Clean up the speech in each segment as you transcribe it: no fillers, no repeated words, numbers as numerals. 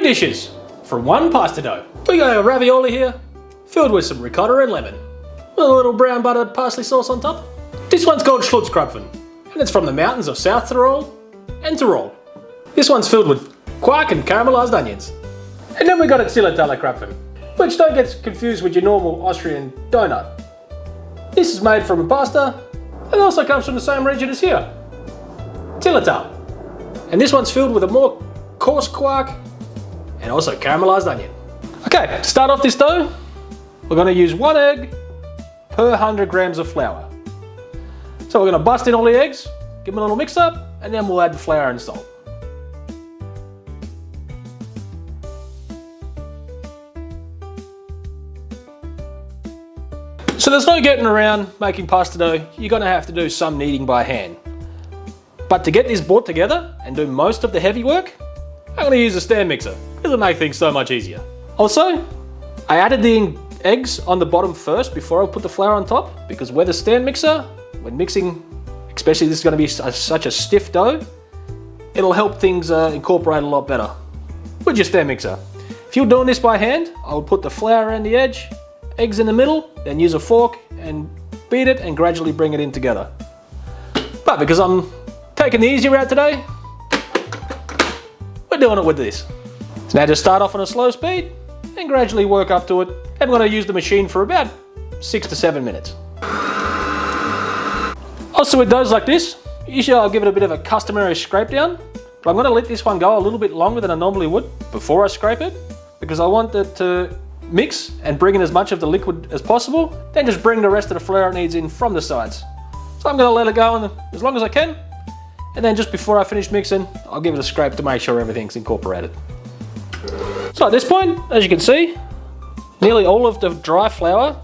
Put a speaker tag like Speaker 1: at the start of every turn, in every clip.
Speaker 1: 3 dishes for 1 pasta dough. We got a ravioli here, filled with some ricotta and lemon, with a little brown buttered parsley sauce on top. This one's called Schlutzkrapfen, and it's from the mountains of South Tyrol and Tyrol. This one's filled with quark and caramelized onions. And then we got a Zillertaler Krapfen, which don't get confused with your normal Austrian donut. This is made from a pasta and also comes from the same region as here, Zillertal. And this one's filled with a more coarse quark and also caramelized onion. Okay, to start off this dough, we're going to use 1 egg per 100 grams of flour. So we're going to bust in all the eggs, give them a little mix up, and then we'll add the flour and salt. So there's no getting around making pasta dough, you're going to have to do some kneading by hand. But to get this brought together and do most of the heavy work, I'm going to use a stand mixer. It'll make things so much easier. Also, I added the eggs on the bottom first before I put the flour on top, because with a stand mixer, when mixing, especially this is going to be such a stiff dough, it'll help things incorporate a lot better with your stand mixer. If you're doing this by hand, I would put the flour around the edge, eggs in the middle, then use a fork and beat it and gradually bring it in together. But because I'm taking the easy route today, we're doing it with this. So now just start off on a slow speed and gradually work up to it. And we're going to use the machine for about 6 to 7 minutes. Also with doughs like this, usually I'll give it a bit of a customary scrape down, but I'm going to let this one go a little bit longer than I normally would before I scrape it, because I want it to mix and bring in as much of the liquid as possible, then just bring the rest of the flour it needs in from the sides. So I'm going to let it go as long as I can, and then just before I finish mixing, I'll give it a scrape to make sure everything's incorporated. So at this point, as you can see, nearly all of the dry flour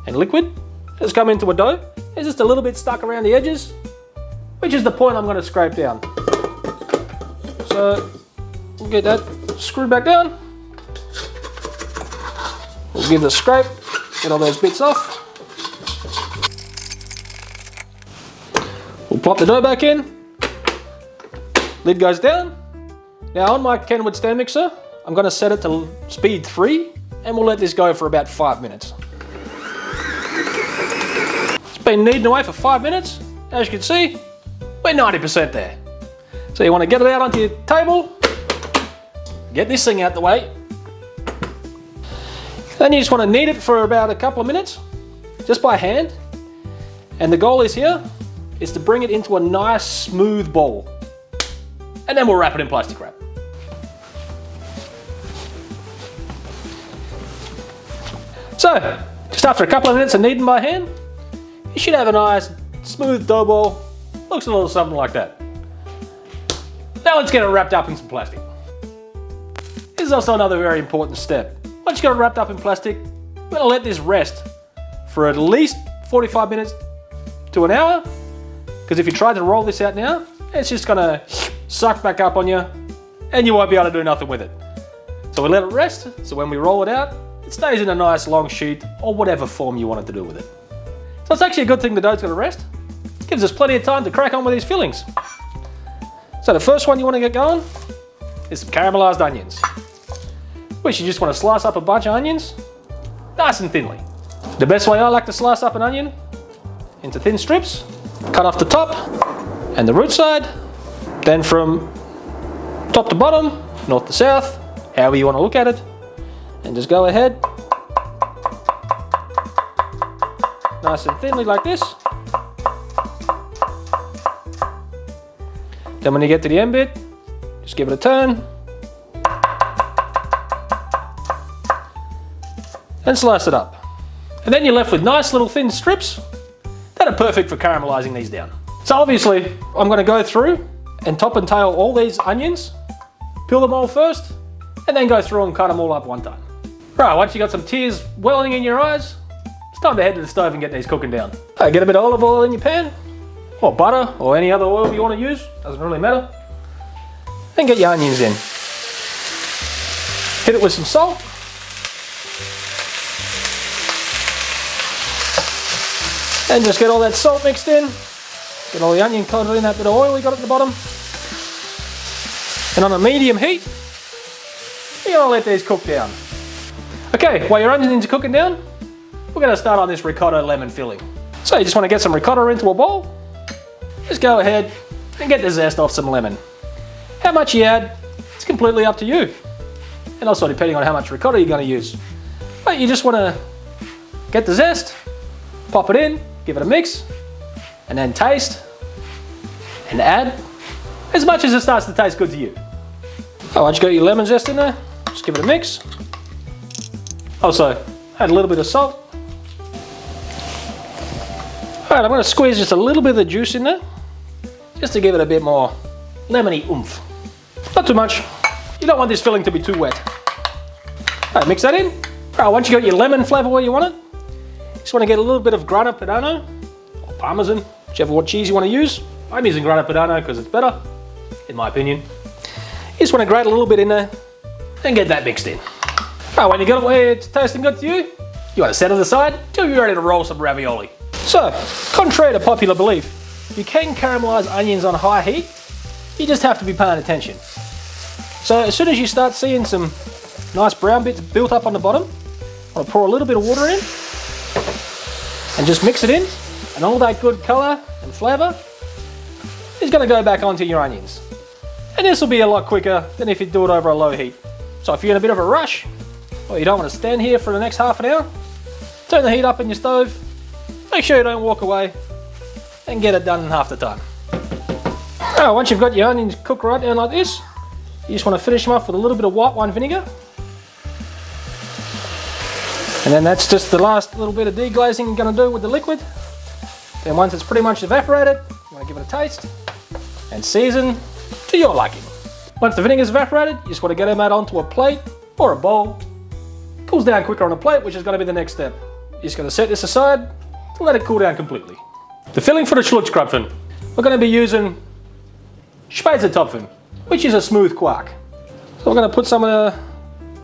Speaker 1: and liquid has come into a dough. It's just a little bit stuck around the edges, which is the point I'm going to scrape down. So we'll get that screwed back down. We'll give it a scrape, get all those bits off. We'll plop the dough back in. Lid goes down. Now on my Kenwood stand mixer, I'm going to set it to speed 3 and we'll let this go for about 5 minutes. It's been kneading away for 5 minutes. As you can see, we're 90% there. So you want to get it out onto your table, get this thing out the way. Then you just want to knead it for about a couple of minutes, just by hand. And the goal is here, is to bring it into a nice smooth ball. And then we'll wrap it in plastic wrap. So, just after a couple of minutes of kneading by hand, you should have a nice smooth dough ball. Looks a little something like that. Now let's get it wrapped up in some plastic. This is also another very important step. Once you got it wrapped up in plastic, we're going to let this rest for at least 45 minutes to an hour, because if you try to roll this out now, it's just going to suck back up on you and you won't be able to do nothing with it. So we let it rest, so when we roll it out, it stays in a nice long sheet or whatever form you want it to do with it. So it's actually a good thing the dough's going to rest. It gives us plenty of time to crack on with these fillings. So the first one you want to get going is some caramelized onions, which you just want to slice up a bunch of onions nice and thinly. The best way I like to slice up an onion into thin strips, cut off the top and the root side, then from top to bottom, north to south, however you want to look at it, and just go ahead, nice and thinly like this. Then when you get to the end bit, just give it a turn and slice it up. And then you're left with nice little thin strips that are perfect for caramelizing these down. So obviously, I'm going to go through and top and tail all these onions, peel them all first, and then go through and cut them all up one time. Right, once you got some tears welling in your eyes, it's time to head to the stove and get these cooking down. Get a bit of olive oil in your pan, or butter, or any other oil you want to use, doesn't really matter. And get your onions in. Hit it with some salt. And just get all that salt mixed in. Get all the onion coated in that bit of oil you got at the bottom. And on a medium heat, You're gonna let these cook down. Okay, while your onions are cooking down, we're gonna start on this ricotta lemon filling. So you just wanna get some ricotta into a bowl. Just go ahead and get the zest off some lemon. How much you add, it's completely up to you. And also depending on how much ricotta you're gonna use. But you just wanna get the zest, pop it in, give it a mix, and then taste and add as much as it starts to taste good to you. Oh, once you got your lemon zest in there, just give it a mix. Also, add a little bit of salt. Alright, I'm going to squeeze just a little bit of the juice in there, just to give it a bit more lemony oomph. Not too much. You don't want this filling to be too wet. Alright, mix that in. Alright, once you got your lemon flavour where you want it, you just want to get a little bit of Grana Padano, or Parmesan, whichever what cheese you want to use. I'm using Grana Padano because it's better, in my opinion. You just want to grate a little bit in there, and get that mixed in. Alright, when you got it where it's tasting good to you, you want to set it aside till you're ready to roll some ravioli. So, contrary to popular belief, you can caramelize onions on high heat, you just have to be paying attention. So as soon as you start seeing some nice brown bits built up on the bottom, I'll pour a little bit of water in, and just mix it in, and all that good colour and flavour is going to go back onto your onions. And this will be a lot quicker than if you do it over a low heat. So if you're in a bit of a rush, or you don't want to stand here for the next half an hour, turn the heat up in your stove, make sure you don't walk away, and get it done in half the time. Now, once you've got your onions cooked right down like this, you just want to finish them off with a little bit of white wine vinegar. And then that's just the last little bit of deglazing you're going to do with the liquid. Then once it's pretty much evaporated, you want to give it a taste and season to your liking. Once the vinegar's evaporated, you just want to get them out onto a plate or a bowl. It cools down quicker on a plate, which is going to be the next step. You're just going to set this aside to let it cool down completely. The filling for the Schlutzkrapfen, we're going to be using Schlutzkrapfen, which is a smooth quark. So we're going to put some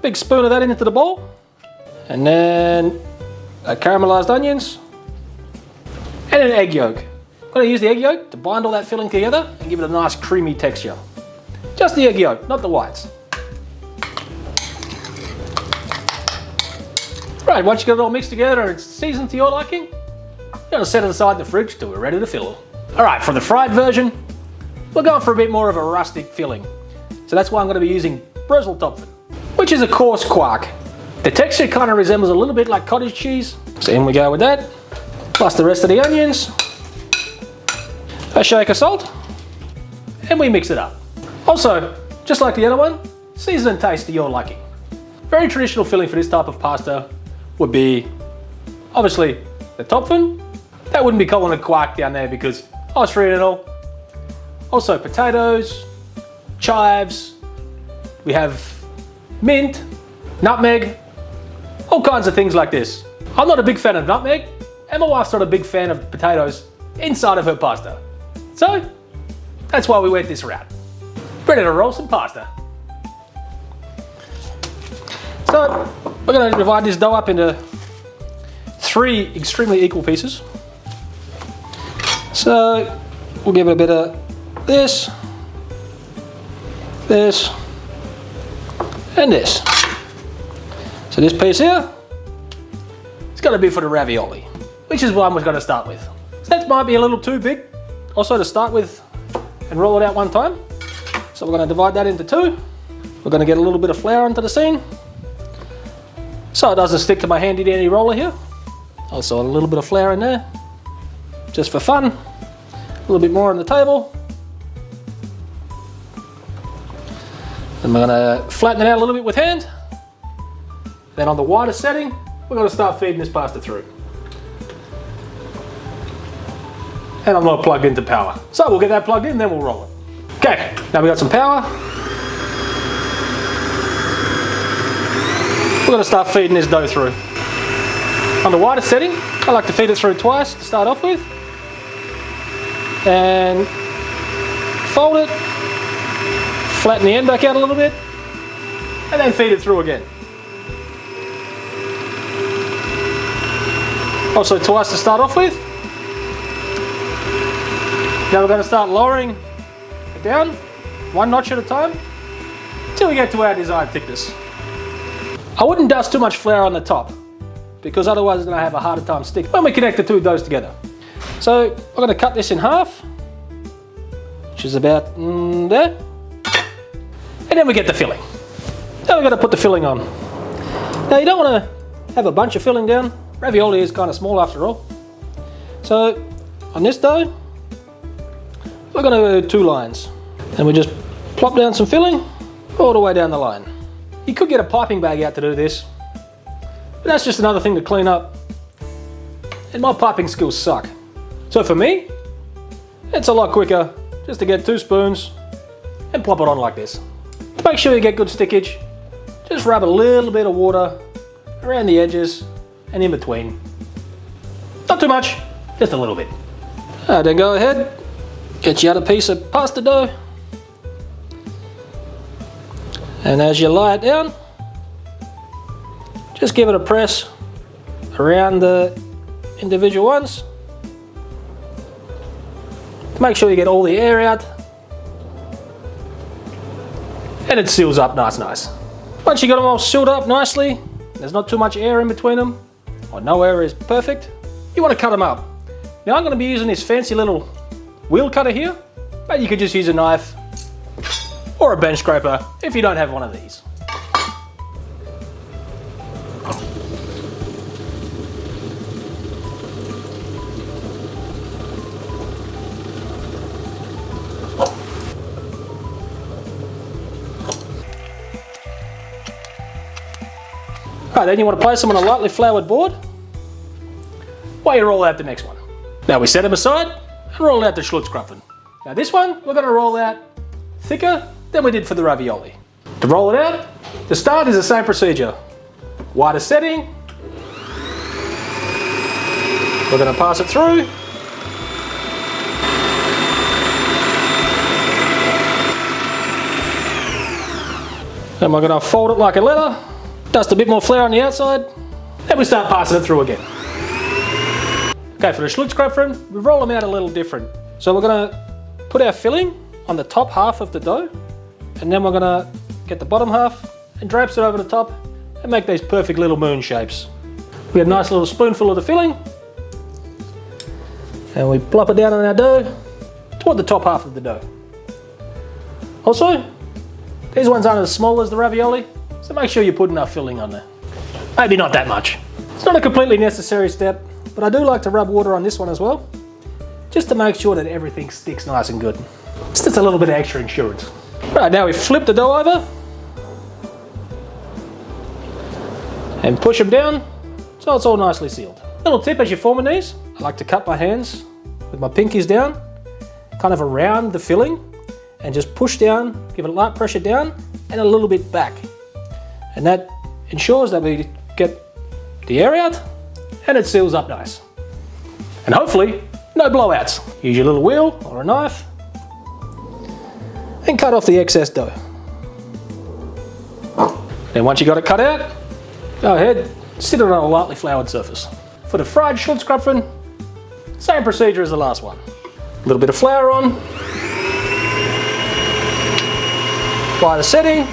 Speaker 1: big spoon of that into the bowl, and then caramelized onions, and an egg yolk. I'm going to use the egg yolk to bind all that filling together and give it a nice creamy texture. Just the egg yolk, not the whites. Right, once you get it all mixed together and it's seasoned to your liking, you're going to set it aside in the fridge till we're ready to fill. Alright, for the fried version, we're going for a bit more of a rustic filling. So that's why I'm going to be using Topfen, which is a coarse quark. The texture kind of resembles a little bit like cottage cheese. So in we go with that, plus the rest of the onions, a shake of salt, and we mix it up. Also, just like the other one, season and taste to your liking. Very traditional filling for this type of pasta would be, obviously, the Topfen. That wouldn't be calling it quark down there because Austrian and all. Also potatoes, chives, we have mint, nutmeg, all kinds of things like this. I'm not a big fan of nutmeg, and my wife's not a big fan of potatoes inside of her pasta. So, that's why we went this route. Ready to roll some pasta. So, we're going to divide this dough up into 3 extremely equal pieces. So, we'll give it a bit of this, this, and this. So this piece here, it's going to be for the ravioli, which is what I'm going to start with. So that might be a little too big, also to start with and roll it out one time. So we're going to divide that into 2. We're going to get a little bit of flour into the scene, so it doesn't stick to my handy dandy roller here. Also a little bit of flour in there, just for fun. A little bit more on the table. And we're going to flatten it out a little bit with hand. Then on the wider setting, we're going to start feeding this pasta through. And I'm not plugged into power. So we'll get that plugged in, then we'll roll it. Okay, now we've got some power. We're going to start feeding this dough through. On the wider setting, I like to feed it through twice to start off with. And fold it, flatten the end back out a little bit, and then feed it through again. Also twice to start off with. Now we're going to start lowering it down, 1 notch at a time, till we get to our desired thickness. I wouldn't dust too much flour on the top, because otherwise it's going to have a harder time sticking when we connect the two doughs together. So I'm going to cut this in half, which is about there. And then we get the filling. Then we're going to put the filling on. Now you don't want to have a bunch of filling down. Ravioli is kind of small after all. So on this dough, we're going to do 2 lines. And we just plop down some filling all the way down the line. You could get a piping bag out to do this, but that's just another thing to clean up. And my piping skills suck. So for me, it's a lot quicker just to get 2 spoons and plop it on like this. To make sure you get good stickage, just rub a little bit of water around the edges and in between. Not too much, just a little bit. Then go ahead, get your other piece of pasta dough. And as you lie it down, just give it a press around the individual ones to make sure you get all the air out, and it seals up nice. Once you got them all sealed up nicely, there's not too much air in between them, or no air is perfect, you want to cut them up. Now I'm going to be using this fancy little wheel cutter here, but you could just use a knife or a bench scraper if you don't have one of these. Alright, then you want to place them on a lightly floured board while you roll out the next one. Now we set them aside and roll out the Schlutzkrapfen. Now this one we're going to roll out thicker than we did for the ravioli. To roll it out, the start is the same procedure. Wider setting, we're going to pass it through. Then we're going to fold it like a letter, dust a bit more flour on the outside, then we start passing it through again. Okay, for the Schlutzkrapfen, we roll them out a little different. So we're going to put our filling on the top half of the dough, and then we're going to get the bottom half and drape it over the top and make these perfect little moon shapes. We get a nice little spoonful of the filling, and we plop it down on our dough toward the top half of the dough. Also, these ones aren't as small as the ravioli, so make sure you put enough filling on there. Maybe not that much. It's not a completely necessary step, but I do like to rub water on this one as well, just to make sure that everything sticks nice and good. It's just a little bit of extra insurance. Right, now we flip the dough over and push them down so it's all nicely sealed. Little tip as you're forming these, I like to cut my hands with my pinkies down, kind of around the filling, and just push down, give it a light pressure down and a little bit back. And that ensures that we get the air out and it seals up nice. And hopefully, no blowouts. Use your little wheel or a knife and cut off the excess dough. Then once you got it cut out, go ahead, sit it on a lightly floured surface. For the fried Schlutzkrapfen, same procedure as the last one. A little bit of flour on, apply the setting,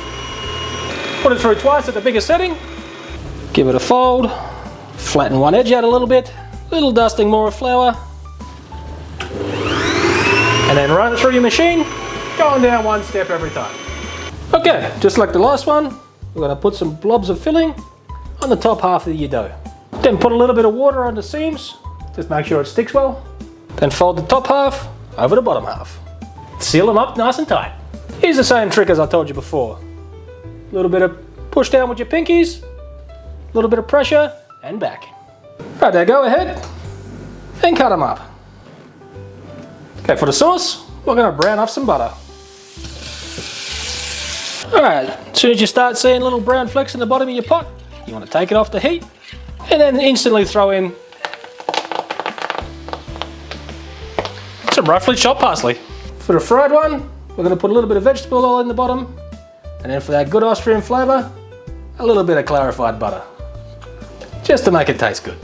Speaker 1: put it through twice at the bigger setting, give it a fold, flatten one edge out a little dusting more of flour, and then run it through your machine, going down one step every time. Okay, just like the last one, we're going to put some blobs of filling on the top half of your dough. Then put a little bit of water on the seams, just make sure it sticks well. Then fold the top half over the bottom half. Seal them up nice and tight. Here's the same trick as I told you before. A little bit of push down with your pinkies, a little bit of pressure, and back. Right, now go ahead and cut them up. Okay, for the sauce, we're going to brown off some butter. Alright, as soon as you start seeing little brown flecks in the bottom of your pot, you want to take it off the heat and then instantly throw in some roughly chopped parsley. For the fried one, we're going to put a little bit of vegetable oil in the bottom, and then for that good Austrian flavour, a little bit of clarified butter, just to make it taste good.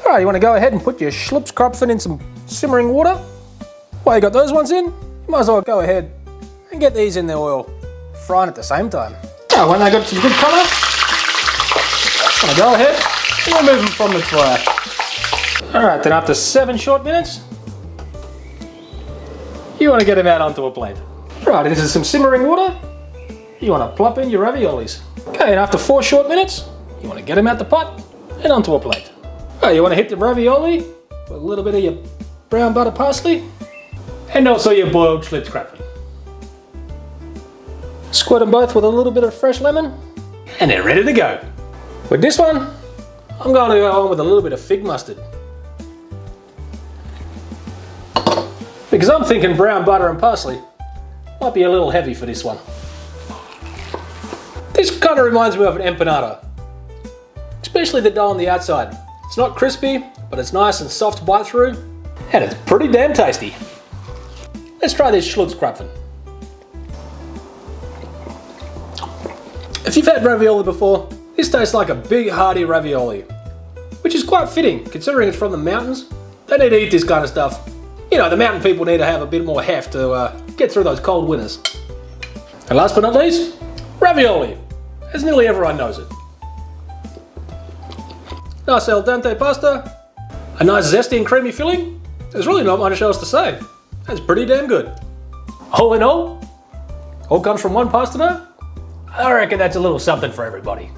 Speaker 1: Alright, you want to go ahead and put your Schlutzkrapfen in some simmering water. While you got those ones in, you might as well go ahead and get these in the oil frying at the same time. Now, when they got some good colour, I'm gonna go ahead and remove them from the fire. Alright, then after 7 short minutes, you want to get them out onto a plate. Right, this is some simmering water. You want to plop in your raviolis. Okay, and after 4 short minutes, you want to get them out the pot and onto a plate. Right, you want to hit the ravioli with a little bit of your brown butter parsley and also your boiled Schlutzkrapfen. Squirt them both with a little bit of fresh lemon and they're ready to go. With this one, I'm going to go on with a little bit of fig mustard. Because I'm thinking brown butter and parsley might be a little heavy for this one. This kind of reminds me of an empanada, especially the dough on the outside. It's not crispy, but it's nice and soft to bite through, and it's pretty damn tasty. Let's try this Schlutzkrapfen. If you've had ravioli before, this tastes like a big hearty ravioli, which is quite fitting considering it's from the mountains. They need to eat this kind of stuff. You know, the mountain people need to have a bit more heft to get through those cold winters. And last but not least, ravioli, as nearly everyone knows it. Nice al dente pasta, a nice zesty and creamy filling. There's really not much else to say. That's pretty damn good. All in all comes from one pasta dough. I reckon that's a little something for everybody.